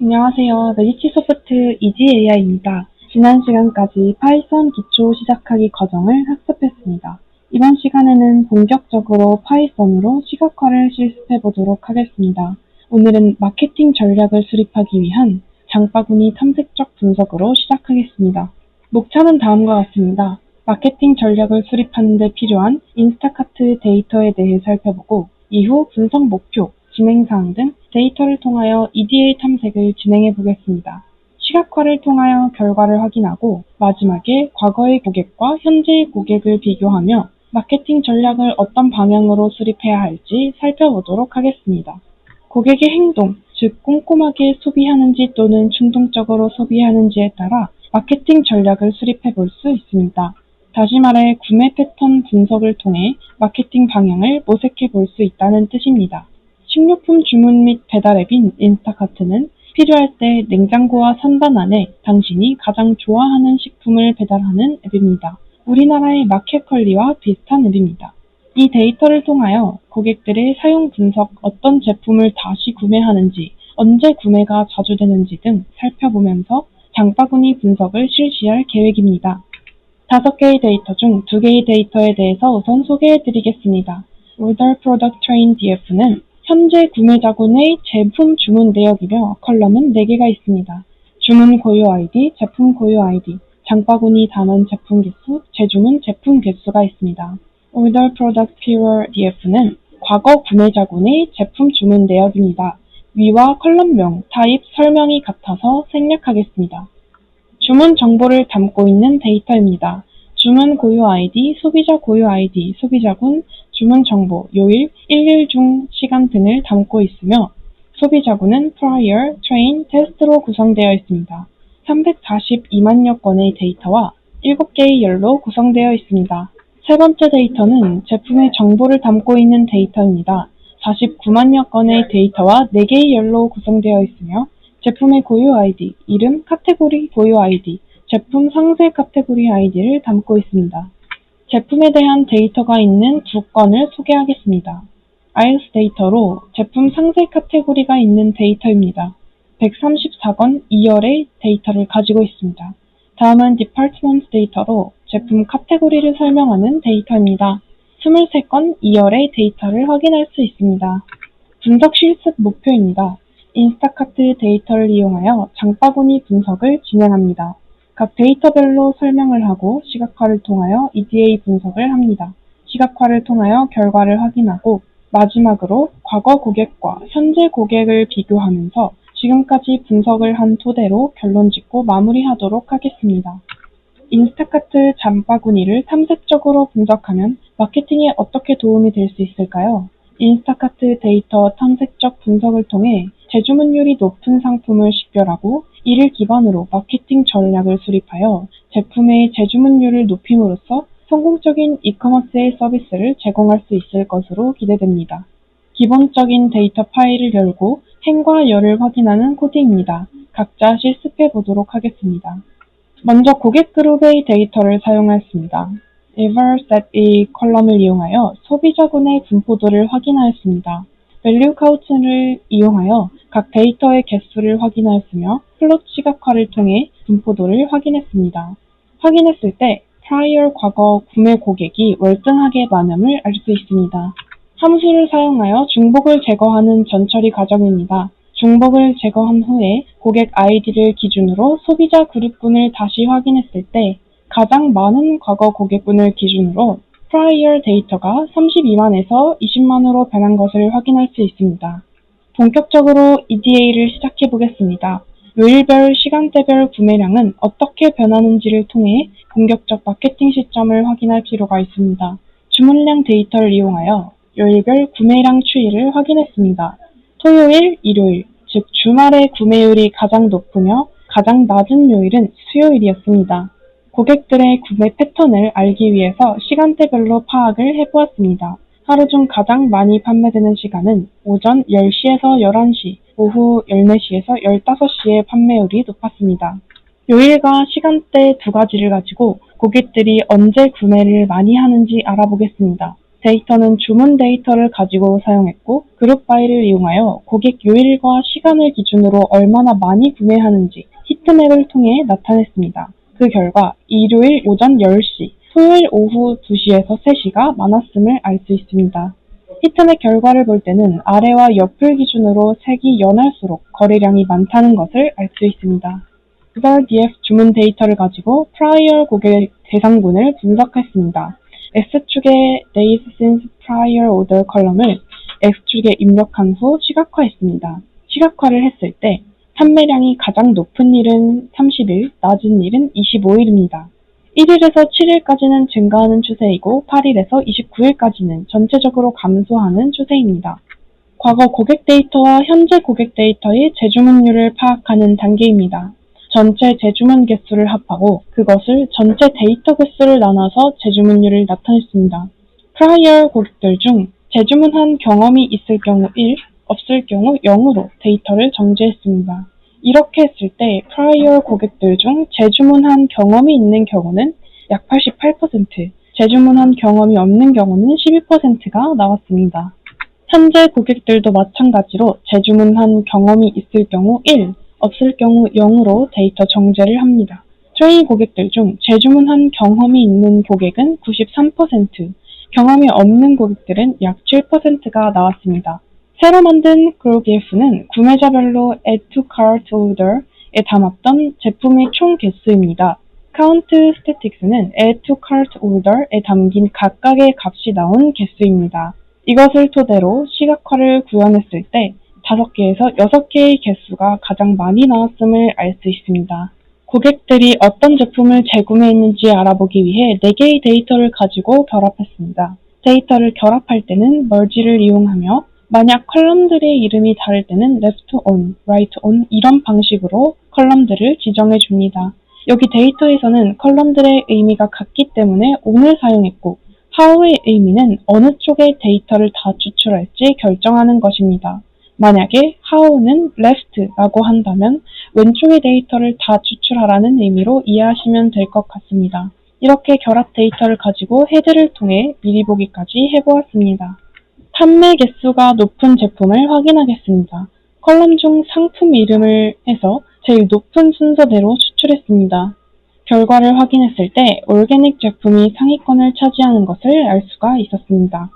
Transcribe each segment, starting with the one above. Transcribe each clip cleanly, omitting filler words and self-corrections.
안녕하세요. 메디치소프트 이지AI입니다. 지난 시간까지 파이썬 기초 시작하기 과정을 학습했습니다. 이번 시간에는 본격적으로 파이썬으로 시각화를 실습해 보도록 하겠습니다. 오늘은 마케팅 전략을 수립하기 위한 장바구니 탐색적 분석으로 시작하겠습니다. 목차는 다음과 같습니다. 마케팅 전략을 수립하는 데 필요한 인스타카트 데이터에 대해 살펴보고 이후 분석 목표, 진행사항 등 데이터를 통하여 EDA 탐색을 진행해 보겠습니다. 시각화를 통하여 결과를 확인하고 마지막에 과거의 고객과 현재의 고객을 비교하며 마케팅 전략을 어떤 방향으로 수립해야 할지 살펴보도록 하겠습니다. 고객의 행동, 즉 꼼꼼하게 소비하는지 또는 충동적으로 소비하는지에 따라 마케팅 전략을 수립해 볼 수 있습니다. 다시 말해 구매 패턴 분석을 통해 마케팅 방향을 모색해 볼 수 있다는 뜻입니다. 식료품 주문 및 배달 앱인 인스타카트는 필요할 때 냉장고와 선반 안에 당신이 가장 좋아하는 식품을 배달하는 앱입니다. 우리나라의 마켓컬리와 비슷한 앱입니다. 이 데이터를 통하여 고객들의 사용 분석, 어떤 제품을 다시 구매하는지, 언제 구매가 자주 되는지 등 살펴보면서 장바구니 분석을 실시할 계획입니다. 5개의 데이터 중 2개의 데이터에 대해서 우선 소개해 드리겠습니다. Order Product Train DF는 현재 구매자군의 제품 주문 내역이며 컬럼은 4개가 있습니다. 주문 고유 아이디, 제품 고유 아이디, 장바구니 단원 제품 개수, 재주문 제품 개수가 있습니다. Order Product Period DF는 과거 구매자군의 제품 주문 내역입니다. 위와 컬럼명, 타입, 설명이 같아서 생략하겠습니다. 주문 정보를 담고 있는 데이터입니다. 주문 고유 아이디, 소비자 고유 아이디, 소비자군, 주문 정보, 요일, 일일 중 시간 등을 담고 있으며 소비자군은 prior, train, test로 구성되어 있습니다. 342만여 건의 데이터와 7개의 열로 구성되어 있습니다. 세 번째 데이터는 제품의 정보를 담고 있는 데이터입니다. 49만여 건의 데이터와 4개의 열로 구성되어 있으며 제품의 고유 아이디, 이름, 카테고리 고유 아이디, 제품 상세 카테고리 아이디를 담고 있습니다. 제품에 대한 데이터가 있는 2건을 소개하겠습니다. IS 데이터로 제품 상세 카테고리가 있는 데이터입니다. 134건 2열의 데이터를 가지고 있습니다. 다음은 Department 데이터로 제품 카테고리를 설명하는 데이터입니다. 23건 2열의 데이터를 확인할 수 있습니다. 분석 실습 목표입니다. 인스타카트 데이터를 이용하여 장바구니 분석을 진행합니다. 각 데이터별로 설명을 하고 시각화를 통하여 EDA 분석을 합니다. 시각화를 통하여 결과를 확인하고 마지막으로 과거 고객과 현재 고객을 비교하면서 지금까지 분석을 한 토대로 결론 짓고 마무리하도록 하겠습니다. 인스타카트 장바구니를 탐색적으로 분석하면 마케팅에 어떻게 도움이 될 수 있을까요? 인스타카트 데이터 탐색적 분석을 통해 재주문율이 높은 상품을 식별하고 이를 기반으로 마케팅 전략을 수립하여 제품의 재주문율을 높임으로써 성공적인 이커머스의 서비스를 제공할 수 있을 것으로 기대됩니다. 기본적인 데이터 파일을 열고 행과 열을 확인하는 코드입니다. 각자 실습해 보도록 하겠습니다. 먼저 고객 그룹의 데이터를 사용하였습니다. EverSet이 컬럼을 이용하여 소비자군의 분포도를 확인하였습니다. Value Count를 이용하여 각 데이터의 개수를 확인하였으며 플롯 시각화를 통해 분포도를 확인했습니다. 확인했을 때 prior 과거 구매 고객이 월등하게 많음을 알 수 있습니다. 함수를 사용하여 중복을 제거하는 전처리 과정입니다. 중복을 제거한 후에 고객 아이디를 기준으로 소비자 그룹군을 다시 확인했을 때 가장 많은 과거 고객군을 기준으로 prior 데이터가 32만에서 20만으로 변한 것을 확인할 수 있습니다. 본격적으로 EDA를 시작해 보겠습니다. 요일별, 시간대별 구매량은 어떻게 변하는지를 통해 본격적 마케팅 시점을 확인할 필요가 있습니다. 주문량 데이터를 이용하여 요일별 구매량 추이를 확인했습니다. 토요일, 일요일, 즉 주말의 구매율이 가장 높으며 가장 낮은 요일은 수요일이었습니다. 고객들의 구매 패턴을 알기 위해서 시간대별로 파악을 해보았습니다. 하루 중 가장 많이 판매되는 시간은 오전 10시에서 11시, 오후 14시에서 15시의 판매율이 높았습니다. 요일과 시간대 2가지를 가지고 고객들이 언제 구매를 많이 하는지 알아보겠습니다. 데이터는 주문 데이터를 가지고 사용했고 그룹 바이를 이용하여 고객 요일과 시간을 기준으로 얼마나 많이 구매하는지 히트맵을 통해 나타냈습니다. 그 결과 일요일 오전 10시, 토요일 오후 2시에서 3시가 많았음을 알 수 있습니다. 히트맵 결과를 볼 때는 아래와 옆을 기준으로 색이 연할수록 거래량이 많다는 것을 알 수 있습니다. DF 주문 데이터를 가지고 prior 고객 대상군을 분석했습니다. X축의 days since prior order 컬럼을 X축에 입력한 후 시각화했습니다. 시각화를 했을 때 판매량이 가장 높은 일은 30일, 낮은 일은 25일입니다. 1일에서 7일까지는 증가하는 추세이고 8일에서 29일까지는 전체적으로 감소하는 추세입니다. 과거 고객 데이터와 현재 고객 데이터의 재주문율을 파악하는 단계입니다. 전체 재주문 개수를 합하고 그것을 전체 데이터 개수를 나눠서 재주문율을 나타냈습니다. prior 고객들 중 재주문한 경험이 있을 경우 1, 없을 경우 0으로 데이터를 정제했습니다. 이렇게 했을 때 prior 고객들 중 재주문한 경험이 있는 경우는 약 88%, 재주문한 경험이 없는 경우는 12%가 나왔습니다. 현재 고객들도 마찬가지로 재주문한 경험이 있을 경우 1, 없을 경우 0으로 데이터 정제를 합니다. 트레이 고객들 중 재주문한 경험이 있는 고객은 93%, 경험이 없는 고객들은 약 7%가 나왔습니다. 새로 만든 GrowGF는 구매자별로 Add to Cart Order에 담았던 제품의 총 개수입니다. Count Statics는 Add to Cart Order에 담긴 각각의 값이 나온 개수입니다. 이것을 토대로 시각화를 구현했을 때 5개에서 6개의 개수가 가장 많이 나왔음을 알 수 있습니다. 고객들이 어떤 제품을 재구매했는지 알아보기 위해 4개의 데이터를 가지고 결합했습니다. 데이터를 결합할 때는 merge를 이용하며 만약 컬럼들의 이름이 다를 때는 left on, right on 이런 방식으로 컬럼들을 지정해 줍니다. 여기 데이터에서는 컬럼들의 의미가 같기 때문에 on을 사용했고 how의 의미는 어느 쪽의 데이터를 다 추출할지 결정하는 것입니다. 만약에 how는 left라고 한다면 왼쪽의 데이터를 다 추출하라는 의미로 이해하시면 될 것 같습니다. 이렇게 결합 데이터를 가지고 헤드를 통해 미리 보기까지 해보았습니다. 판매 개수가 높은 제품을 확인하겠습니다. 컬럼 중 상품 이름을 해서 제일 높은 순서대로 추출했습니다. 결과를 확인했을 때 올게닉 제품이 상위권을 차지하는 것을 알 수가 있었습니다.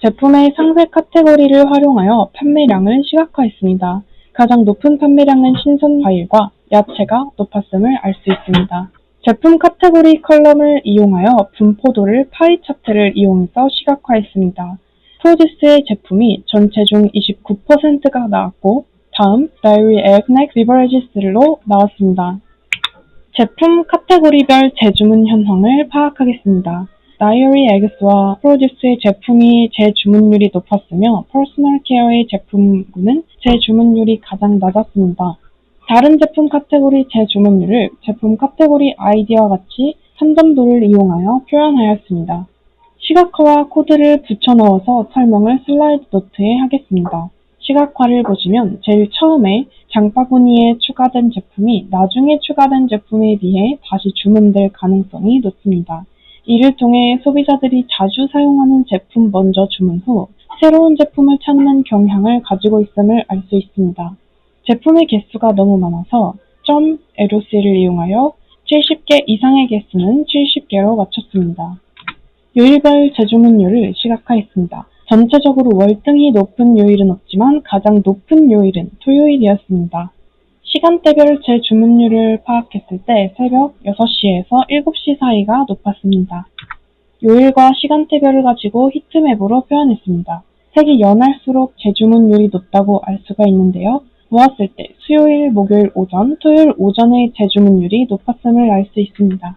제품의 상세 카테고리를 활용하여 판매량을 시각화했습니다. 가장 높은 판매량은 신선 과일과 야채가 높았음을 알 수 있습니다. 제품 카테고리 컬럼을 이용하여 분포도를 파이 차트를 이용해서 시각화했습니다. 프로듀스의 제품이 전체 중 29%가 나왔고 다음 Dairy Egg Next Beverages로 나왔습니다. 제품 카테고리별 재주문 현황을 파악하겠습니다. Dairy Eggs와 프로듀스의 제품이 재주문율이 높았으며 퍼스널 케어의 제품군은 재주문율이 가장 낮았습니다. 다른 제품 카테고리 재주문율을 제품 카테고리 아이디와 같이 판점도를 이용하여 표현하였습니다. 시각화와 코드를 붙여 넣어서 설명을 슬라이드 노트에 하겠습니다. 시각화를 보시면 제일 처음에 장바구니에 추가된 제품이 나중에 추가된 제품에 비해 다시 주문될 가능성이 높습니다. 이를 통해 소비자들이 자주 사용하는 제품 먼저 주문 후 새로운 제품을 찾는 경향을 가지고 있음을 알 수 있습니다. 제품의 개수가 너무 많아서 .LOC를 이용하여 70개 이상의 개수는 70개로 맞췄습니다. 요일별 재주문율을 시각화했습니다. 전체적으로 월등히 높은 요일은 없지만 가장 높은 요일은 토요일이었습니다. 시간대별 재주문율을 파악했을 때 새벽 6시에서 7시 사이가 높았습니다. 요일과 시간대별을 가지고 히트맵으로 표현했습니다. 색이 연할수록 재주문율이 높다고 알 수가 있는데요. 모았을 때 수요일, 목요일 오전, 토요일 오전의 재주문율이 높았음을 알 수 있습니다.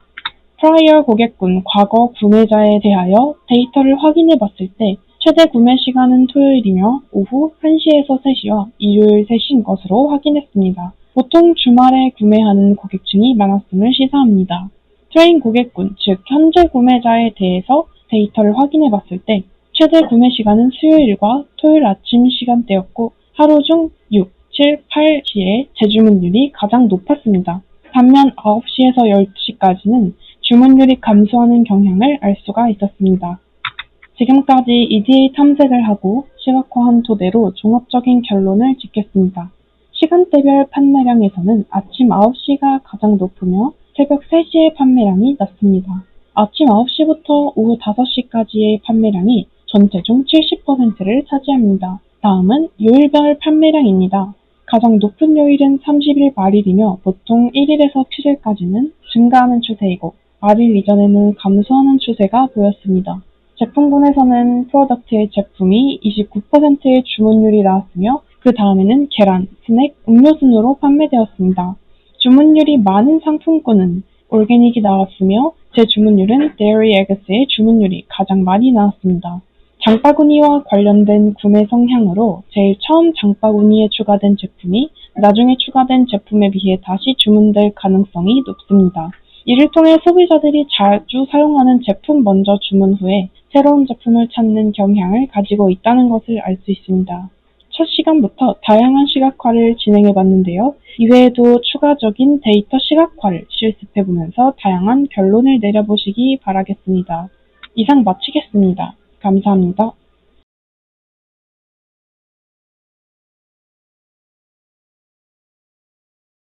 프라이어 고객군 과거 구매자에 대하여 데이터를 확인해 봤을 때 최대 구매 시간은 토요일이며 오후 1시에서 3시와 일요일 3시인 것으로 확인했습니다. 보통 주말에 구매하는 고객층이 많았음을 시사합니다. 트레인 고객군, 즉 현재 구매자에 대해서 데이터를 확인해 봤을 때 최대 구매 시간은 수요일과 토요일 아침 시간대였고 하루 중 6, 7, 8시에 재주문율이 가장 높았습니다. 반면 9시에서 10시까지는 주문율이 감소하는 경향을 알 수가 있었습니다. 지금까지 EDA 탐색을 하고 시각화한 토대로 종합적인 결론을 짓겠습니다. 시간대별 판매량에서는 아침 9시가 가장 높으며 새벽 3시의 판매량이 낮습니다. 아침 9시부터 오후 5시까지의 판매량이 전체 중 70%를 차지합니다. 다음은 요일별 판매량입니다. 가장 높은 요일은 30일 말일이며 보통 1일에서 7일까지는 증가하는 추세이고 말일 이전에는 감소하는 추세가 보였습니다. 제품군에서는 프로덕트의 제품이 29%의 주문율이 나왔으며 그 다음에는 계란, 스낵, 음료 순으로 판매되었습니다. 주문율이 많은 상품군은 올게닉이 나왔으며 제 주문율은 데어리 에그스의 주문율이 가장 많이 나왔습니다. 장바구니와 관련된 구매 성향으로 제일 처음 장바구니에 추가된 제품이 나중에 추가된 제품에 비해 다시 주문될 가능성이 높습니다. 이를 통해 소비자들이 자주 사용하는 제품 먼저 주문 후에 새로운 제품을 찾는 경향을 가지고 있다는 것을 알 수 있습니다. 첫 시간부터 다양한 시각화를 진행해 봤는데요. 이외에도 추가적인 데이터 시각화를 실습해 보면서 다양한 결론을 내려보시기 바라겠습니다. 이상 마치겠습니다. 감사합니다.